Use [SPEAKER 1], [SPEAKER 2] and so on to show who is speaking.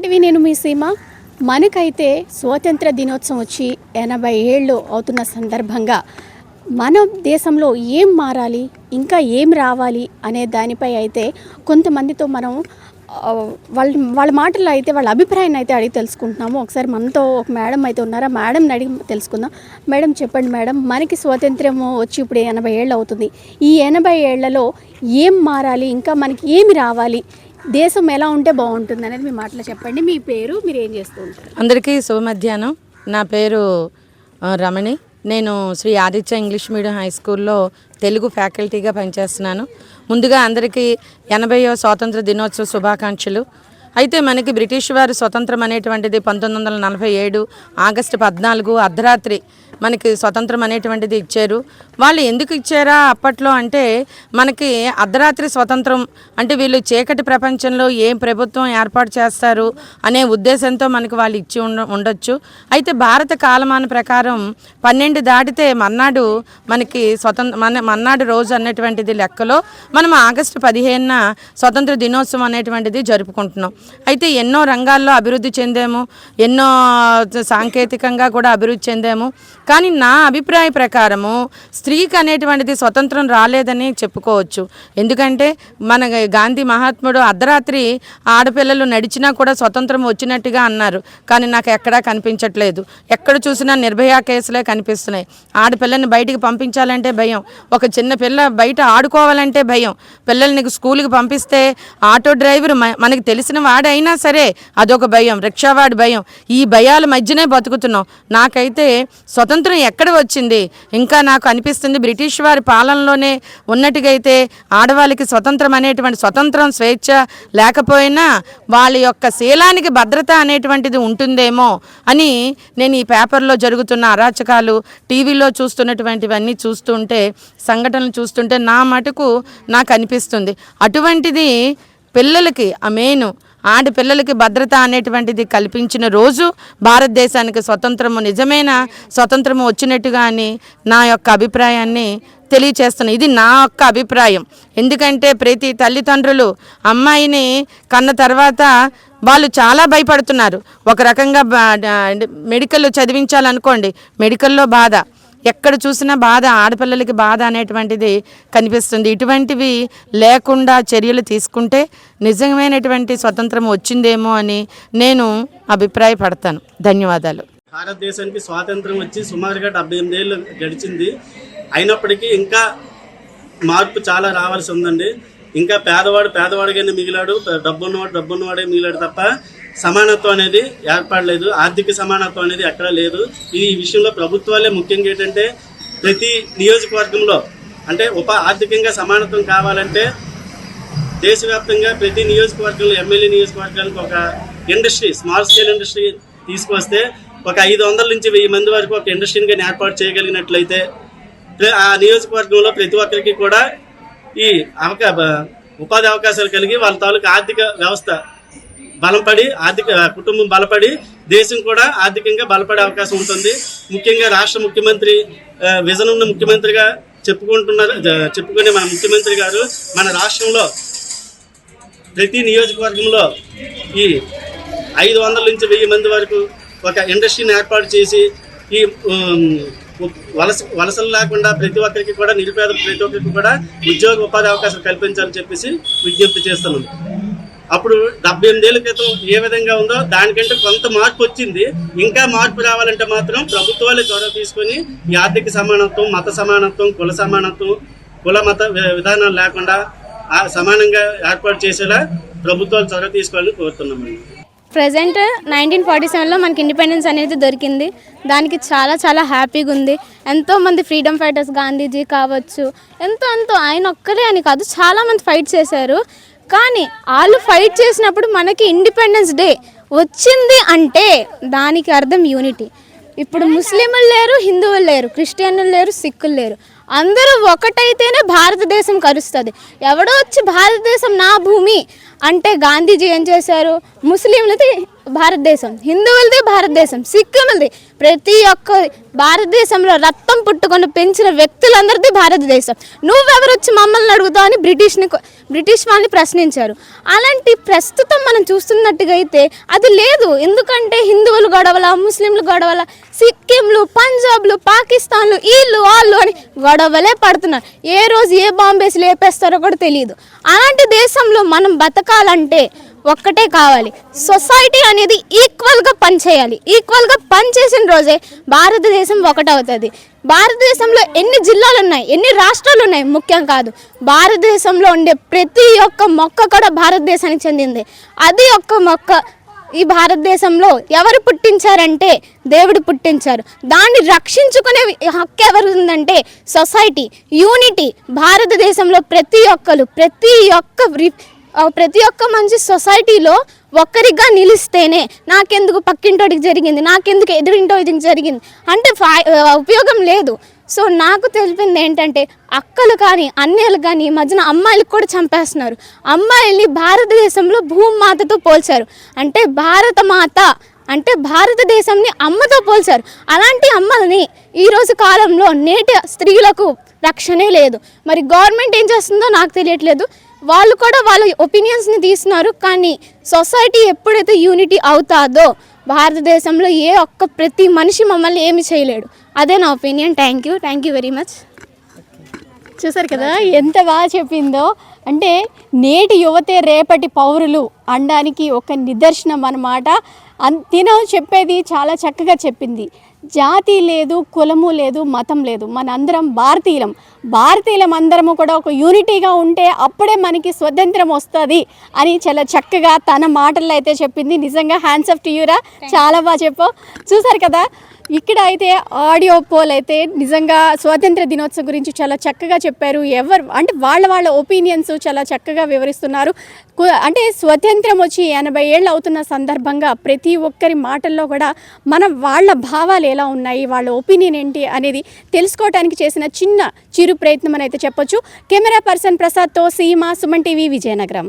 [SPEAKER 1] TV నేను మీ సీమ. మనకైతే స్వాతంత్ర దినోత్సవం వచ్చి 80 ఏళ్ళు అవుతున్న సందర్భంగా మన దేశంలో ఏం మారాలి, ఇంకా ఏం రావాలి అనే దానిపై అయితే కొంతమందితో మనం వాళ్ళ మాటల్లో అయితే వాళ్ళ అభిప్రాయాన్ని అయితే అడిగి తెలుసుకుంటున్నాము. ఒకసారి మనతో ఒక మేడం అయితే ఉన్నారా, మేడంని అడిగి తెలుసుకుందాం. మేడం చెప్పండి మేడం, మనకి స్వాతంత్ర్యం వచ్చి ఇప్పుడు 80 ఏళ్ళు అవుతుంది. ఈ 80 ఏళ్లలో ఏం మారాలి, ఇంకా మనకి ఏమి రావాలి, దేశం ఎలా ఉంటే బాగుంటుంది అనేది మీ మాటలో చెప్పండి. మీ పేరు, మీరు ఏం చేస్తూ ఉంటారు?
[SPEAKER 2] అందరికీ శుభ మధ్యాహ్నం. నా పేరు రమణి. నేను Sri Aditya English medium high స్కూల్లో తెలుగు ఫ్యాకల్టీగా పనిచేస్తున్నాను. ముందుగా అందరికీ 80వ స్వాతంత్ర దినోత్సవ శుభాకాంక్షలు. అయితే మనకి బ్రిటిష్ వారు స్వతంత్రం అనేటువంటిది 1947 ఆగస్టు 14 అర్ధరాత్రి మనకి స్వతంత్రం అనేటువంటిది ఇచ్చారు. వాళ్ళు ఎందుకు ఇచ్చారా అప్పట్లో అంటే, మనకి అర్ధరాత్రి స్వతంత్రం అంటే వీళ్ళు చీకటి ప్రపంచంలో ఏం ప్రభుత్వం ఏర్పాటు చేస్తారు అనే ఉద్దేశంతో మనకి వాళ్ళు ఇచ్చి ఉండొచ్చు. అయితే భారత కాలమాన ప్రకారం 12 దాటితే మర్నాడు మనకి మర్నాడు రోజు అనేటువంటిది లెక్కలో మనం ఆగస్టు 15న స్వతంత్ర దినోత్సవం అనేటువంటిది జరుపుకుంటున్నాం. అయితే ఎన్నో రంగాల్లో అభివృద్ధి చెందాము, ఎన్నో సాంకేతికంగా కూడా అభివృద్ధి చెందాము. కానీ నా అభిప్రాయ ప్రకారము స్త్రీకి అనేటువంటిది స్వతంత్రం రాలేదని చెప్పుకోవచ్చు. ఎందుకంటే మన గాంధీ మహాత్ముడు అర్ధరాత్రి ఆడపిల్లలు నడిచినా కూడా స్వతంత్రం వచ్చినట్టుగా అన్నారు. కానీ నాకు ఎక్కడా కనిపించట్లేదు. ఎక్కడ చూసినా నిర్భయ కేసులే కనిపిస్తున్నాయి. ఆడపిల్లని బయటికి పంపించాలంటే భయం, ఒక చిన్న పిల్ల బయట ఆడుకోవాలంటే భయం, పిల్లల్ని స్కూల్కి పంపిస్తే ఆటో డ్రైవర్ మనకి తెలిసిన వాడైనా సరే అదొక భయం, రిక్షావాడి భయం. ఈ భయాల మధ్యనే బతుకుతున్నాం. నాకైతే స్వతంత్రం ఎక్కడ వచ్చింది? ఇంకా నాకు అనిపిస్తుంది బ్రిటిష్ వారి పాలనలోనే ఉన్నట్టుగా అయితే ఆడవాళ్ళకి స్వతంత్రం అనేటువంటి స్వతంత్రం స్వేచ్ఛ లేకపోయినా వాళ్ళ యొక్క శీలానికి భద్రత అనేటువంటిది ఉంటుందేమో అని నేను ఈ పేపర్లో జరుగుతున్న అరాచకాలు, టీవీలో చూస్తున్నటువంటివన్నీ చూస్తుంటే, సంఘటనలు చూస్తుంటే నా మటుకు నాకు అనిపిస్తుంది. అటువంటిది పిల్లలకి ఆడపిల్లలకి భద్రత అనేటువంటిది కల్పించిన రోజు భారతదేశానికి స్వతంత్రము, నిజమైన స్వతంత్రము వచ్చినట్టుగా అని నా యొక్క అభిప్రాయాన్ని తెలియచేస్తున్నాను. ఇది నా యొక్క అభిప్రాయం. ఎందుకంటే ప్రతి తల్లిదండ్రులు అమ్మాయిని కన్న తర్వాత వాళ్ళు చాలా భయపడుతున్నారు. ఒక రకంగా మెడికల్ చదివించాలనుకోండి, మెడికల్లో బాధ, ఎక్కడ చూసినా బాధ, ఆడపిల్లలకి బాధ అనేటువంటిది కనిపిస్తుంది. ఇటువంటివి లేకుండా చర్యలు తీసుకుంటే నిజమైనటువంటి స్వతంత్రం వచ్చిందేమో అని నేను అభిప్రాయపడతాను. ధన్యవాదాలు.
[SPEAKER 3] భారతదేశానికి స్వాతంత్రం వచ్చి సుమారుగా 78 ఏళ్ళు గడిచింది. అయినప్పటికీ ఇంకా మార్పు చాలా రావాల్సి ఉందండి. ఇంకా పేదవాడిగానే మిగిలాడు, డబ్బున్నవాడే మిగిలాడు తప్ప సమానత్వం అనేది ఏర్పడలేదు. ఆర్థిక సమానత్వం అనేది ఎక్కడా లేదు. ఈ విషయంలో ప్రభుత్వాలే ముఖ్యంగా ఏంటంటే, ప్రతి నియోజకవర్గంలో అంటే ఆర్థికంగా సమానత్వం కావాలంటే దేశవ్యాప్తంగా ప్రతి నియోజకవర్గంలో ఎమ్మెల్యే నియోజకవర్గానికి ఒక ఇండస్ట్రీ, స్మాల్ స్కేల్ ఇండస్ట్రీ తీసుకొస్తే ఒక 500 నుంచి 1000 మంది వరకు ఒక ఇండస్ట్రీని కానీ ఏర్పాటు చేయగలిగినట్లయితే ఆ నియోజకవర్గంలో ప్రతి ఒక్కరికి కూడా ఈ ఉపాధి అవకాశాలు కలిగి వాళ్ళ తాలూకు ఆర్థిక వ్యవస్థ బలపడి, కుటుంబం బలపడి దేశం కూడా ఆర్థికంగా బలపడే అవకాశం ఉంటుంది. ముఖ్యంగా రాష్ట్ర ముఖ్యమంత్రి విజన్ ఉన్న ముఖ్యమంత్రిగా చెప్పుకునే మన ముఖ్యమంత్రి గారు మన రాష్ట్రంలో ప్రతి నియోజకవర్గంలో ఈ 500 నుంచి 1000 మంది వరకు ఒక ఇండస్ట్రీని ఏర్పాటు చేసి ఈ వలసలు లేకుండా ప్రతి ఒక్కరికి కూడా, నిరుపేద ప్రతి ఒక్కరికి కూడా ఉద్యోగ ఉపాధి అవకాశాలు కల్పించాలని చెప్పేసి విజ్ఞప్తి చేస్తున్నాం. అప్పుడు 78 ఏళ్ల క్రితం ఏ విధంగా ఉందో దానికంటే కొంత మార్పు వచ్చింది. ఇంకా మార్పు రావాలంటే మాత్రం ప్రభుత్వాలే చొరవ తీసుకొని ఈ ఆర్థిక సమానత్వం, మత సమానత్వం, కుల సమానత్వం, కుల మత విధానాలు లేకుండా సమానంగా ఏర్పాటు చేసేలా ప్రభుత్వాలు చొరవ తీసుకోవాలని కోరుతున్నామండి.
[SPEAKER 4] ప్రజెంట్ 1947లో మనకి ఇండిపెండెన్స్ అనేది దొరికింది. దానికి చాలా చాలా హ్యాపీగా ఉంది. ఎంతోమంది ఫ్రీడమ్ ఫైటర్స్, గాంధీజీ కావచ్చు, ఎంతో ఆయన ఒక్కరే అని కాదు, చాలామంది ఫైట్ చేశారు. కానీ వాళ్ళు ఫైట్ చేసినప్పుడు మనకి ఇండిపెండెన్స్ డే వచ్చింది అంటే దానికి అర్థం యూనిటీ. ఇప్పుడు ముస్లింలు లేరు, హిందువులు లేరు, క్రిస్టియన్లు లేరు, సిక్కులు లేరు, అందరూ ఒకటైతేనే భారతదేశం కలుస్తుంది. ఎవడో వచ్చి భారతదేశం నా భూమి అంటే గాంధీజీ ఏం చేశారు? ముస్లింలది భారతదేశం, హిందువులది భారతదేశం, సిక్కులది, ప్రతి ఒక్క భారతదేశంలో రక్తం పుట్టుకొని పెంచిన వ్యక్తులందరిది భారతదేశం. నువ్వెవరు వచ్చి మమ్మల్ని అడుగుతావు అని బ్రిటిష్ వాళ్ళని ప్రశ్నించారు. అలాంటి ప్రస్తుతం మనం చూస్తున్నట్టుగా అయితే అది లేదు. ఎందుకంటే హిందువులు గొడవల, ముస్లింలు గొడవల, సిక్కింలు, పంజాబ్లు, పాకిస్తాన్లు, వీళ్ళు వాళ్ళు అని గొడవలే పడుతున్నారు. ఏ రోజు ఏ బాంబేసి లేపేస్తారో కూడా తెలియదు. అలాంటి దేశంలో మనం బతకాలంటే ఒక్కటే కావాలి, సొసైటీ అనేది ఈక్వల్గా పనిచేయాలి. ఈక్వల్గా పనిచేసిన రోజే భారతదేశం ఒకటవుతుంది. భారతదేశంలో ఎన్ని జిల్లాలు ఉన్నాయి, ఎన్ని రాష్ట్రాలు ఉన్నాయి ముఖ్యం కాదు. భారతదేశంలో ఉండే ప్రతి ఒక్క మొక్క కూడా భారతదేశానికి చెందింది. అది ఒక్క మొక్క ఈ భారతదేశంలో ఎవరు పుట్టించారంటే దేవుడు పుట్టించారు. దాన్ని రక్షించుకునే హక్కు ఎవరు ఉందంటే సొసైటీ, యూనిటీ. భారతదేశంలో ప్రతి ఒక్క మంచి సొసైటీలో ఒక్కరిగా నిలిస్తేనే నాకెందుకు పక్కింటోడికి జరిగింది, నాకెందుకు ఎదురింటోడికి జరిగింది అంటే ఉపయోగం లేదు. సో నాకు తెలిపింది ఏంటంటే అక్కలు కానీ అన్నయ్యలు కానీ ఈ మధ్యన అమ్మాయిలకు కూడా చంపేస్తున్నారు. అమ్మాయిల్ని భారతదేశంలో భూమాతతో పోల్చారు. అంటే భారతమాత అంటే భారతదేశంని అమ్మతో పోల్చారు. అలాంటి అమ్మల్ని ఈరోజు కాలంలో నేటి స్త్రీలకు రక్షణే లేదు. మరి గవర్నమెంట్ ఏం చేస్తుందో నాకు తెలియట్లేదు. వాళ్ళు కూడా వాళ్ళ ఒపీనియన్స్ని తీస్తున్నారు. కానీ సొసైటీ ఎప్పుడైతే యూనిటీ అవుతాదో భారతదేశంలో ప్రతి మనిషి మమ్మల్ని ఏమి చేయలేడు. అదే నా opinion. Thank you very much.
[SPEAKER 1] చూసారు కదా ఎంత బాగా చెప్పిందో. అంటే నేటి యువతే రేపటి పౌరులు అనడానికి ఒక నిదర్శనం అన్నమాట. తిన చెప్పేది చాలా చక్కగా చెప్పింది. జాతి లేదు, కులము లేదు, మతం లేదు, మనందరం భారతీయులం అందరము కూడా ఒక యూనిటీగా ఉంటే అప్పుడే మనకి స్వతంత్రం వస్తుంది అని చాలా చక్కగా తన మాటల్లో అయితే చెప్పింది. నిజంగా హ్యాండ్స్ ఆఫ్ టు యూరా, చాలా బాగా చెప్పావు. చూసారు కదా ఇక్కడ అయితే ఆడియో పోల్ అయితే నిజంగా స్వాతంత్ర దినోత్సవం గురించి చాలా చక్కగా చెప్పారు. అంటే వాళ్ళ ఒపీనియన్స్ చాలా చక్కగా వివరిస్తున్నారు. అంటే స్వతంత్రం వచ్చి 80 ఏళ్ళు అవుతున్న సందర్భంగా ప్రతి ఒక్కరి మాటల్లో కూడా వాళ్ళ భావాలు ఎలా ఉన్నాయి, వాళ్ళ ఒపీనియన్ ఏంటి అనేది తెలుసుకోవడానికి చేసిన చిరు ప్రయత్నం అని అయితే చెప్పొచ్చు. కెమెరా పర్సన్ ప్రసాద్తో సీమా, సుమన్ టీవీ, విజయనగరం.